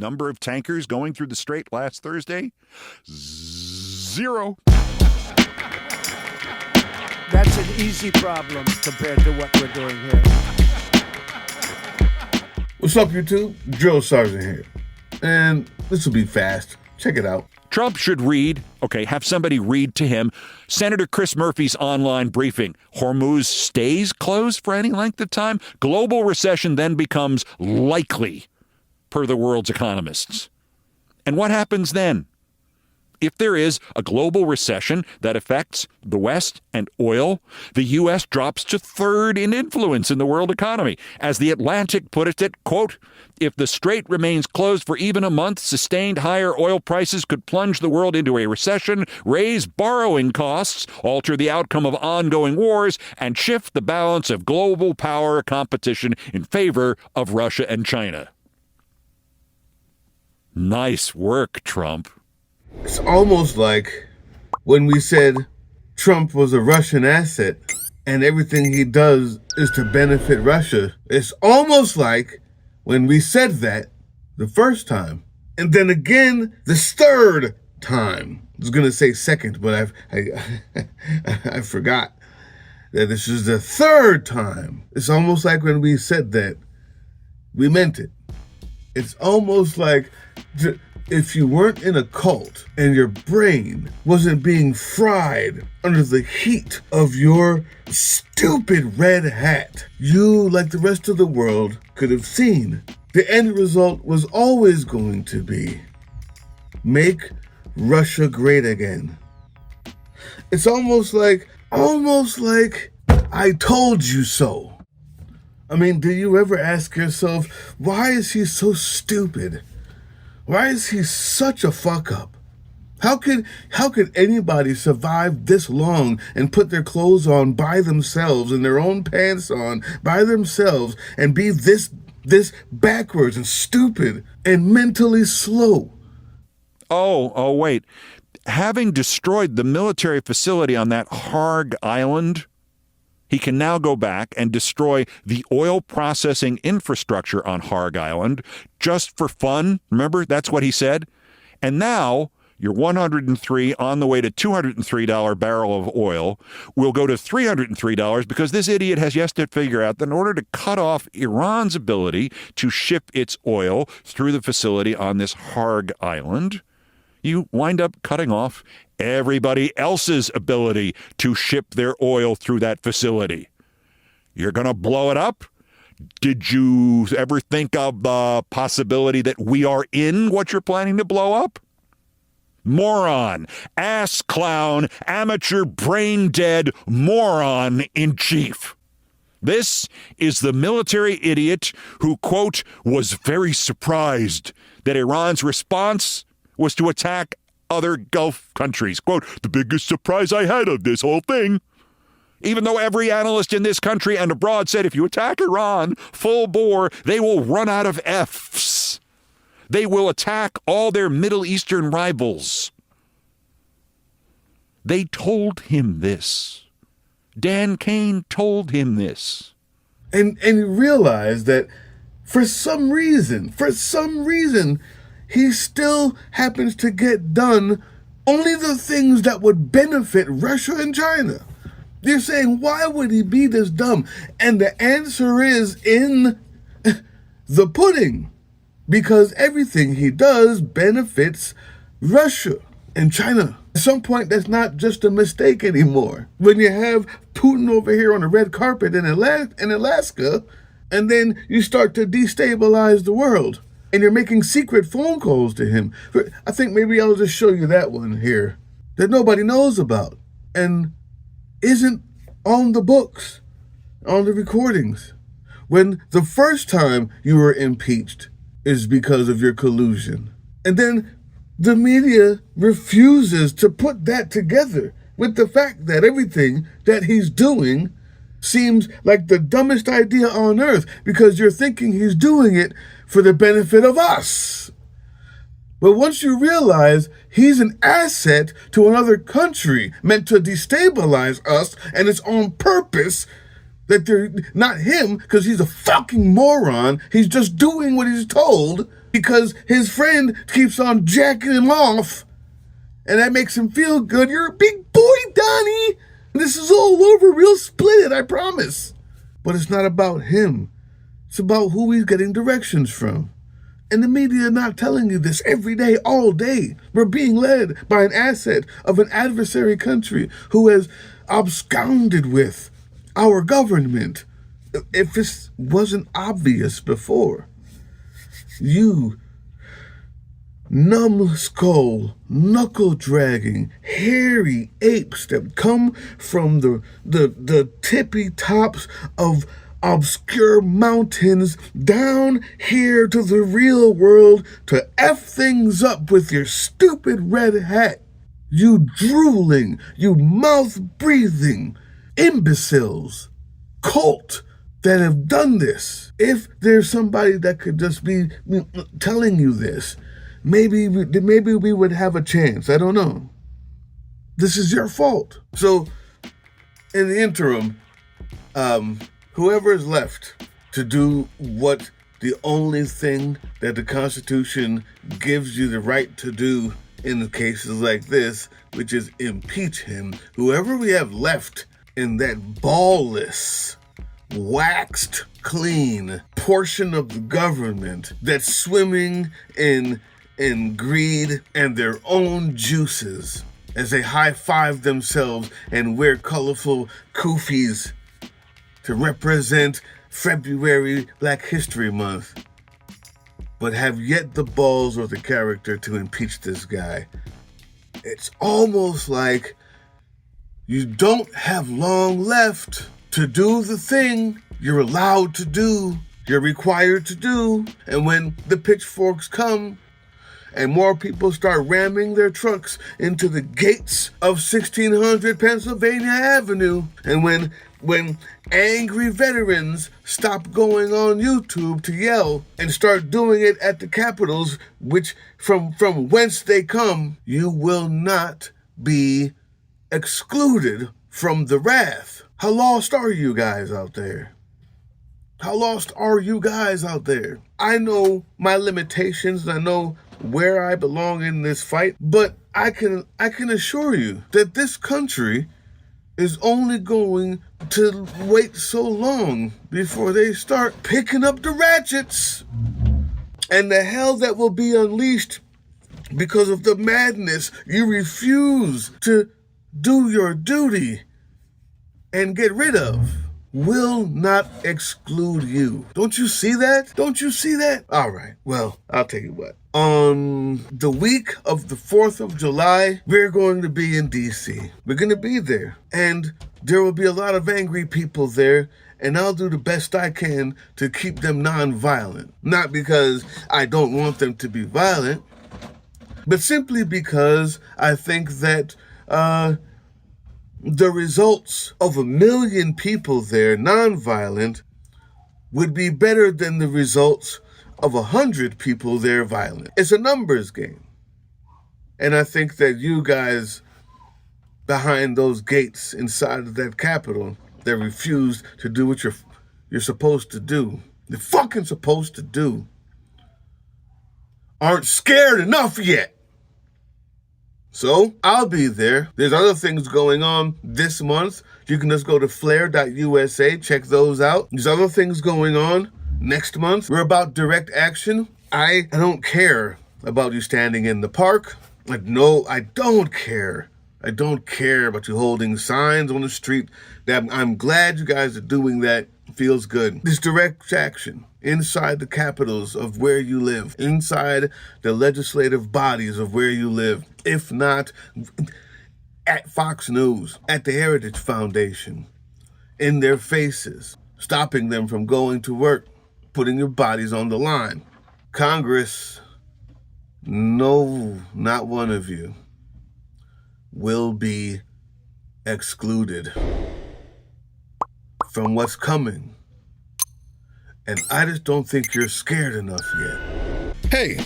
Number of tankers going through the strait last Thursday? 0. That's an easy problem compared to what we're doing here. What's up, YouTube? Drill Sergeant here. And this will be fast. Check it out. Trump should have somebody read to him Senator Chris Murphy's online briefing. Hormuz stays closed for any length of time. Global recession then becomes likely, per the world's economists. And what happens then? If there is a global recession that affects the West and oil, the U.S. drops to third in influence in the world economy. As The Atlantic put it, quote, if the strait remains closed for even a month, sustained higher oil prices could plunge the world into a recession, raise borrowing costs, alter the outcome of ongoing wars, and shift the balance of global power competition in favor of Russia and China. Nice work, Trump. It's almost like when we said Trump was a Russian asset and everything he does is to benefit Russia. It's almost like when we said that the first time and then again the third time. I was going to say second, but I forgot that this is the third time. It's almost like when we said that, we meant it. It's almost like if you weren't in a cult and your brain wasn't being fried under the heat of your stupid red hat, you, like the rest of the world, could have seen the end result was always going to be make Russia great again. It's almost like I told you so. I mean, do you ever ask yourself, why is he so stupid? Why is he such a fuck up? How could anybody survive this long and put their clothes on by themselves and their own pants on by themselves and be this backwards and stupid and mentally slow? Oh, wait. Having destroyed the military facility on that Harg Island, he can now go back and destroy the oil processing infrastructure on Harg Island just for fun. Remember, that's what he said. And now your $103 on the way to $203 barrel of oil will go to $303 because this idiot has yet to figure out that in order to cut off Iran's ability to ship its oil through the facility on this Harg Island, you wind up cutting off everybody else's ability to ship their oil through that facility. You're going to blow it up? Did you ever think of the possibility that we are in what you're planning to blow up? Moron, ass clown, amateur brain dead moron in chief. This is the military idiot who, quote, was very surprised that Iran's response was to attack other Gulf countries. Quote, the biggest surprise I had of this whole thing. Even though every analyst in this country and abroad said if you attack Iran full bore, they will run out of Fs. They will attack all their Middle Eastern rivals. They told him this. Dan Kane told him this. And you realize that for some reason, he still happens to get done only the things that would benefit Russia and China. You're saying, why would he be this dumb? And the answer is in the pudding. Because everything he does benefits Russia and China. At some point, that's not just a mistake anymore. When you have Putin over here on the red carpet in Alaska, and then you start to destabilize the world. And you're making secret phone calls to him. I think maybe I'll just show you that one here that nobody knows about and isn't on the books, on the recordings. When the first time you were impeached is because of your collusion. And then the media refuses to put that together with the fact that everything that he's doing seems like the dumbest idea on earth because you're thinking he's doing it for the benefit of us. But once you realize he's an asset to another country meant to destabilize us and it's on purpose, that they're not him because he's a fucking moron, he's just doing what he's told, because his friend keeps on jacking him off, and that makes him feel good. You're a big boy, Donnie. This is all over. We'll split it, I promise. But it's not about him. It's about who he's getting directions from. And the media are not telling you this every day, all day. We're being led by an asset of an adversary country who has absconded with our government. If this wasn't obvious before, you numbskull, knuckle-dragging, hairy apes that come from the tippy tops of obscure mountains down here to the real world to F things up with your stupid red hat. You drooling, you mouth-breathing imbeciles, cult that have done this. If there's somebody that could just be telling you this, maybe we would have a chance. I don't know. This is your fault. So, in the interim, whoever is left to do what the only thing that the Constitution gives you the right to do in cases like this, which is impeach him, whoever we have left in that ballless, waxed clean portion of the government that's swimming in greed and their own juices as they high-five themselves and wear colorful kufis to represent February Black History Month, but have yet the balls or the character to impeach this guy. It's almost like you don't have long left to do the thing you're allowed to do, you're required to do, and when the pitchforks come and more people start ramming their trucks into the gates of 1600 Pennsylvania Avenue, and when angry veterans stop going on YouTube to yell and start doing it at the capitals, which from whence they come, you will not be excluded from the wrath. How lost are you guys out there? How lost are you guys out there? I know my limitations. I know where I belong in this fight, but I can assure you that this country is only going to wait so long before they start picking up the ratchets. And the hell that will be unleashed because of the madness you refuse to do your duty and get rid of will not exclude you. Don't you see that? Don't you see that? All right, well, I'll tell you what. On the week of the 4th of July, we're going to be in D.C. We're going to be there. And there will be a lot of angry people there, and I'll do the best I can to keep them nonviolent. Not because I don't want them to be violent, but simply because I think that the results of 1 million people there, nonviolent, would be better than the results of 100 people there violent. It's a numbers game. And I think that you guys behind those gates inside of that Capitol that refuse to do what you're supposed to do, you're fucking supposed to do, aren't scared enough yet. So, I'll be there. There's other things going on this month. You can just go to flare.usa, check those out. There's other things going on next month. We're about direct action. I don't care about you standing in the park. Like, no, I don't care. I don't care about you holding signs on the street. I'm glad you guys are doing that. It feels good. This direct action inside the capitals of where you live, inside the legislative bodies of where you live, if not at Fox News, at the Heritage Foundation, in their faces, stopping them from going to work, putting your bodies on the line. Congress, no, not one of you will be excluded from what's coming. And I just don't think you're scared enough yet. Hey,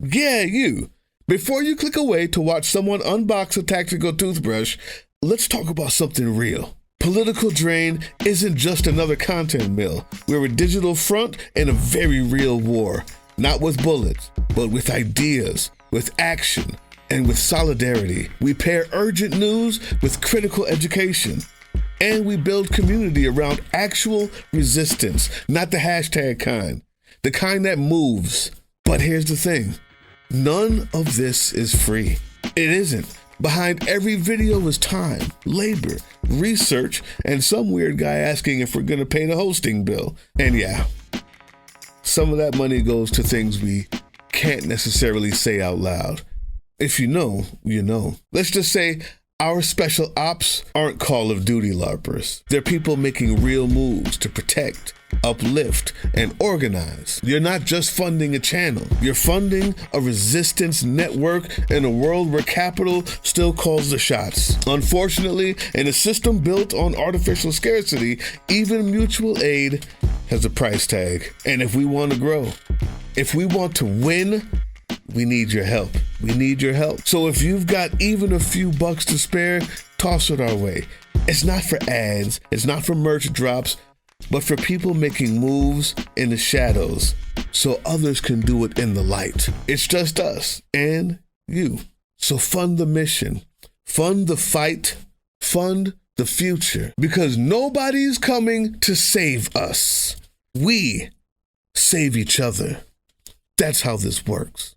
yeah, you. Before you click away to watch someone unbox a tactical toothbrush, let's talk about something real. Political Drain isn't just another content mill. We're a digital front in a very real war. Not with bullets, but with ideas, with action, and with solidarity. We pair urgent news with critical education. And we build community around actual resistance, not the hashtag kind, the kind that moves. But here's the thing, none of this is free. It isn't. Behind every video is time, labor, research, and some weird guy asking if we're gonna pay the hosting bill. And yeah, some of that money goes to things we can't necessarily say out loud. If you know, you know. Let's just say our special ops aren't Call of Duty LARPers. They're people making real moves to protect, uplift, and organize. You're not just funding a channel. You're funding a resistance network in a world where capital still calls the shots. Unfortunately, in a system built on artificial scarcity, even mutual aid has a price tag. And if we want to grow, if we want to win, we need your help. We need your help. So if you've got even a few bucks to spare, toss it our way. It's not for ads, it's not for merch drops, but for people making moves in the shadows so others can do it in the light. It's just us and you. So fund the mission, fund the fight, fund the future, because nobody's coming to save us. We save each other. That's how this works.